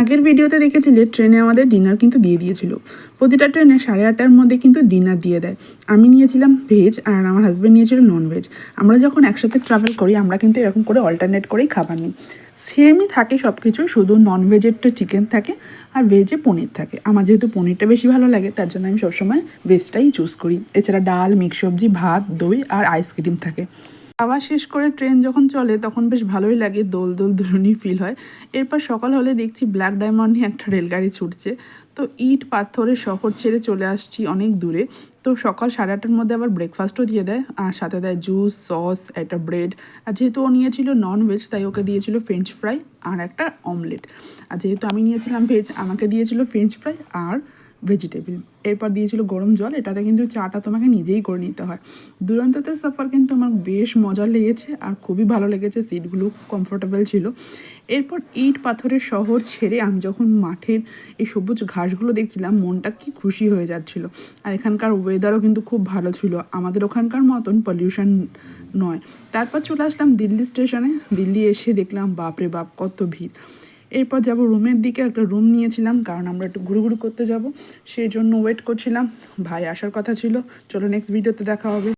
আগের ভিডিওতে দেখেছিলে ট্রেনে আমাদের ডিনার কিন্তু দিয়ে দিয়েছিল। প্রতিটা ট্রেনে 8:30টার মধ্যে কিন্তু ডিনার দিয়ে দেয়। আমি নিয়েছিলাম ভেজ আর আমার হাজব্যান্ড নিয়েছিল নন ভেজ। আমরা যখন একসাথে ট্রাভেল করি আমরা কিন্তু এরকম করে অল্টারনেট করেই খাবার নিই। সেমই থাকে সব কিছু, শুধু নন ভেজেরটা চিকেন থাকে আর ভেজে পনির থাকে। আমার যেহেতু পনিরটা বেশি ভালো লাগে তার জন্য আমি সবসময় ভেজটাই চুজ করি। এছাড়া ডাল, মিক্স সবজি, ভাত, দই আর আইসক্রিম থাকে। খাওয়া শেষ করে ট্রেন যখন চলে তখন বেশ ভালোই লাগে, দোল দোল দুলুনি ফিল হয়। এরপর সকাল হলে দেখছি ব্ল্যাক ডায়মন্ড নিয়ে একটা রেলগাড়ি ছুটছে। তো ইট পাথরের শহর ছেড়ে চলে আসছি অনেক দূরে। তো সকাল 8:30টার মধ্যে আবার ব্রেকফাস্টও দিয়ে দেয় আর সাথে দেয় জুস, সস, একটা ব্রেড। আর যেহেতু ও নিয়েছিল নন ভেজ তাই ওকে দিয়েছিল ফ্রেঞ্চ ফ্রাই আর একটা অমলেট। আর যেহেতু আমি নিয়েছিলাম ভেজ আমাকে দিয়েছিল ফ্রেঞ্চ ফ্রাই আর ভেজিটেবল। এরপর দিয়েছিল গরম জল, এটাতে কিন্তু চাটা তোমাকে নিজেই করে নিতে হয়। দুরন্ততে সফর কিন্তু আমার বেশ মজার লেগেছে আর খুবই ভালো লেগেছে, সিটগুলো কমফোর্টেবল ছিল। এরপর ইট পাথরের শহর ছেড়ে আমি যখন মাঠের এই সবুজ ঘাসগুলো দেখছিলাম মনটা কি খুশি হয়ে যাচ্ছিল। আর এখানকার ওয়েদারও কিন্তু খুব ভালো ছিল, আমাদের ওখানকার মতন পলিউশন নয়। তারপর চলে আসলাম দিল্লি স্টেশনে। দিল্লি এসে দেখলাম বাপরে বাপ কত ভিড়। এরপর যাব রুমের দিকে, একটা রুম নিয়েছিলাম কারণ আমরা একটু ঘুরুঘুরু করতে যাব, সেই জন্য ওয়েট করছিলাম। ভাই আসার কথা ছিল। চলো নেক্সট ভিডিওতে দেখা হবে।